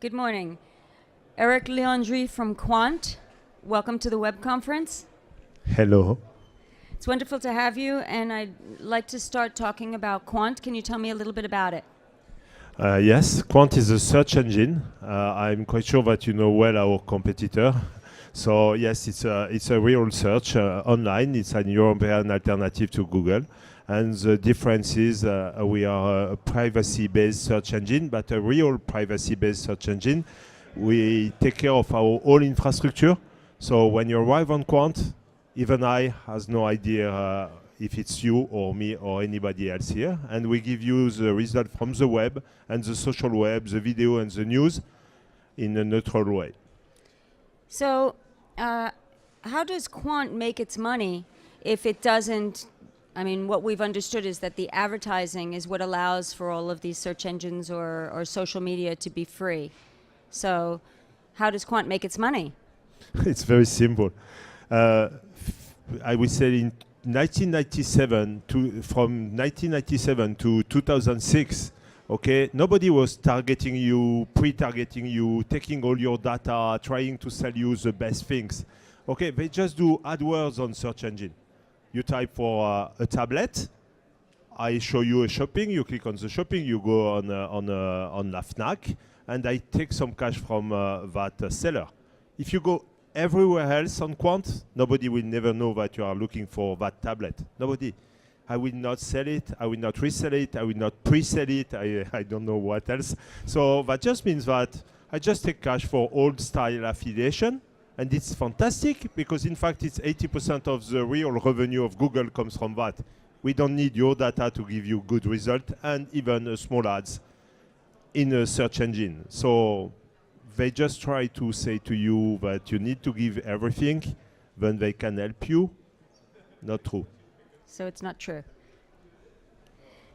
Good morning. Eric Leandri from Quant. Welcome to the web conference. Hello. It's wonderful to have you, and I'd like to start talking about Quant. Can you tell me a little bit about it? Yes, Quant is a search engine. I'm quite sure that you know well our competitor. So yes, it's a real search online. It's an European alternative to Google. And the difference is we are a privacy-based search engine, but a real privacy-based search engine. We take care of our whole infrastructure. So when you arrive on Quant, even I has no idea if it's you or me or anybody else here. And we give you the result from the web and the social web, the video and the news in a neutral way. So how does Quant make its money if it doesn't? I mean, what we've understood is that the advertising is what allows for all of these search engines or social media to be free. So how does Quant make its money? It's very simple. I would say in 1997 from 1997 to 2006, okay, nobody was targeting you, pre-targeting you, taking all your data, trying to sell you the best things. Okay, they just do AdWords on search engine. You type for a tablet, I show you a shopping, you click on the shopping, you go on La Fnac, and I take some cash from that seller. If you go everywhere else on Quant, nobody will never know that you are looking for that tablet. Nobody. I will not sell it, I will not resell it, I will not pre-sell it, I don't know what else. So that just means that I just take cash for old style affiliation, and it's fantastic because in fact it's 80% of the real revenue of Google comes from that. We don't need your data to give you good result and even small ads in a search engine. So they just try to say to you that you need to give everything, then they can help you. Not true. So it's not true.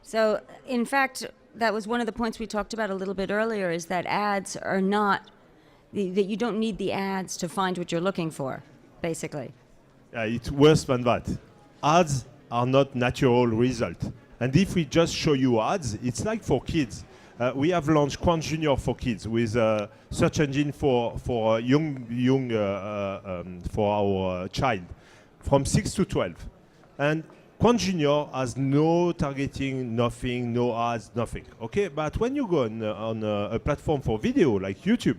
So in fact, that was one of the points we talked about a little bit earlier, is that ads are not, that you don't need the ads to find what you're looking for, basically. It's worse than that. Ads are not natural result. And if we just show you ads, it's like for kids. We have launched Quant Junior for kids with a search engine for our child from 6 to 12. And Quant Junior has no targeting, nothing, no ads, nothing. Okay, but when you go on a platform for video like YouTube,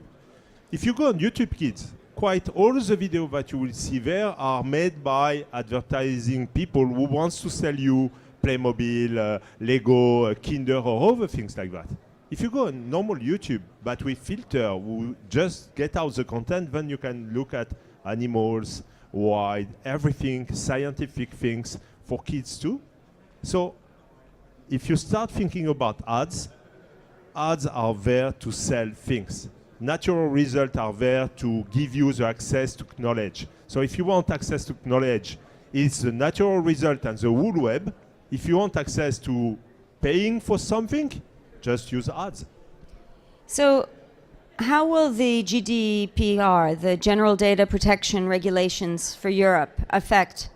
if you go on YouTube Kids, quite all the videos that you will see there are made by advertising people who wants to sell you Playmobil, Lego, Kinder, or other things like that. If you go on normal YouTube, but with filter, who just get out the content, then you can look at animals, wide, everything, scientific things for kids too. So if you start thinking about ads are there to sell things. Natural results are there to give you the access to knowledge. So if you want access to knowledge, it's the natural result and the whole web. If you want access to paying for something, just use ads. So how will the GDPR, the General Data Protection Regulations for Europe, affect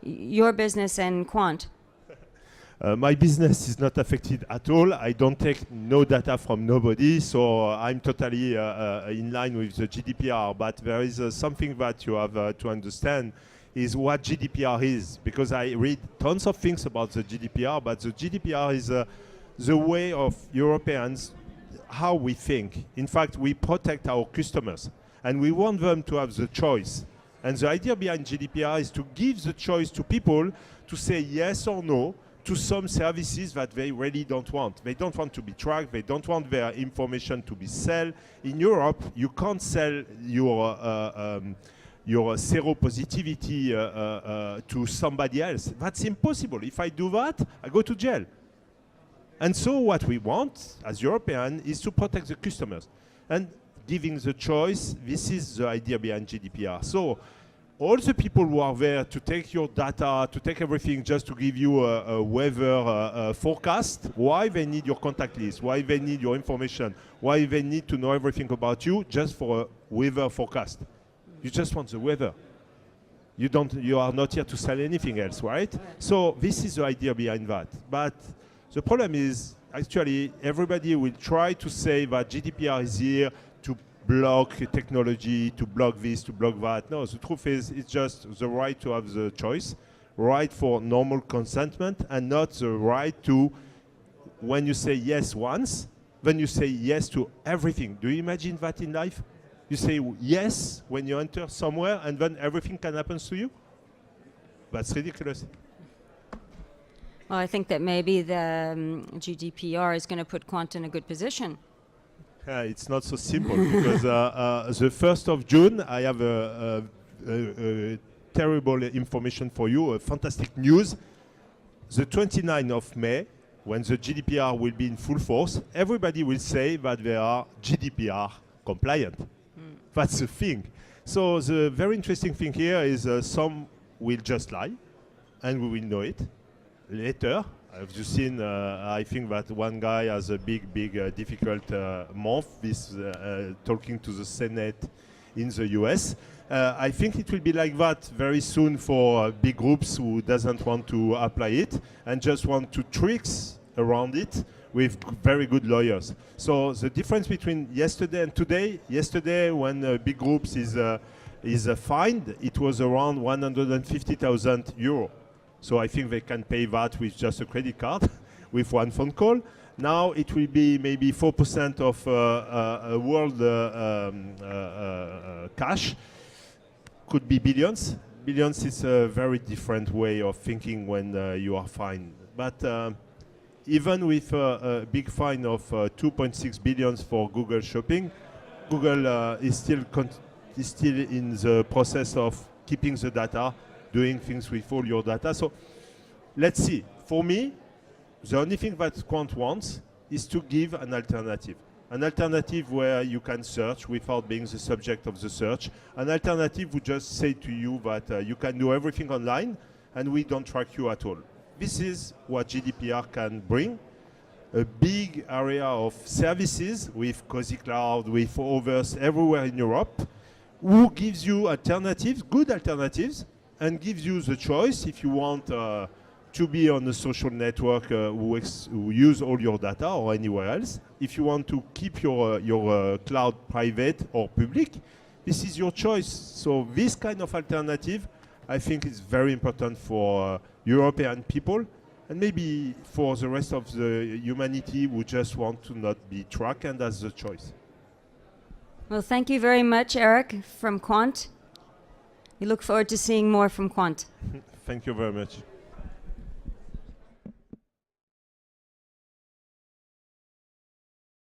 your business and Quant? My business is not affected at all. I don't take no data from nobody, so I'm totally in line with the GDPR. But there is something that you have to understand is what GDPR is, because I read tons of things about the GDPR, but the GDPR is the way of Europeans, how we think. In fact, we protect our customers, and we want them to have the choice. And the idea behind GDPR is to give the choice to people to say yes or no to some services that they really don't want. They don't want to be tracked. They don't want their information to be sold. In Europe, you can't sell your seropositivity to somebody else. That's impossible. If I do that, I go to jail. And so what we want as Europeans is to protect the customers. And giving the choice, this is the idea behind GDPR. So all the people who are there to take your data, to take everything just to give you a weather forecast, why they need your contact list, why they need your information, why they need to know everything about you just for a weather forecast. You just want the weather. You are not here to sell anything else, right? So this is the idea behind that. But the problem is, actually everybody will try to say that GDPR is here to block technology, to block this, to block that. No, the truth is it's just the right to have the choice, right for normal consentment, and not the right to, when you say yes once, then you say yes to everything. Do you imagine that in life? You say yes when you enter somewhere, and then everything can happen to you? That's ridiculous. Well, I think that maybe the GDPR is going to put Quant in a good position. It's not so simple because the 1st of June, I have a terrible information for you, fantastic news. The 29th of May, when the GDPR will be in full force, everybody will say that they are GDPR compliant. That's the thing. So the very interesting thing here is some will just lie, and we will know it later. Have you seen, I think that one guy has a big, difficult month, this talking to the Senate in the US. I think it will be like that very soon for big groups who doesn't want to apply it and just want to tricks around it with very good lawyers. So the difference between yesterday and today, yesterday when big groups is fined, it was around 150,000 euro. So I think they can pay that with just a credit card, with one phone call. Now it will be maybe 4% of world cash. Could be billions. Billions is a very different way of thinking when you are fined. But even with a big fine of 2.6 billion for Google Shopping, Google is still in the process of keeping the data, doing things with all your data. So let's see. For me, the only thing that Quant wants is to give an alternative. An alternative where you can search without being the subject of the search. An alternative would just say to you that you can do everything online and we don't track you at all. This is what GDPR can bring. A big area of services with Cozy Cloud, with others everywhere in Europe, who gives you alternatives, good alternatives, and gives you the choice if you want to be on a social network who use all your data or anywhere else. If you want to keep your cloud private or public, this is your choice. So this kind of alternative, I think, is very important for European people and maybe for the rest of the humanity who just want to not be tracked and has the choice. Well, thank you very much, Eric, from Quant. We look forward to seeing more from Quant. Thank you very much.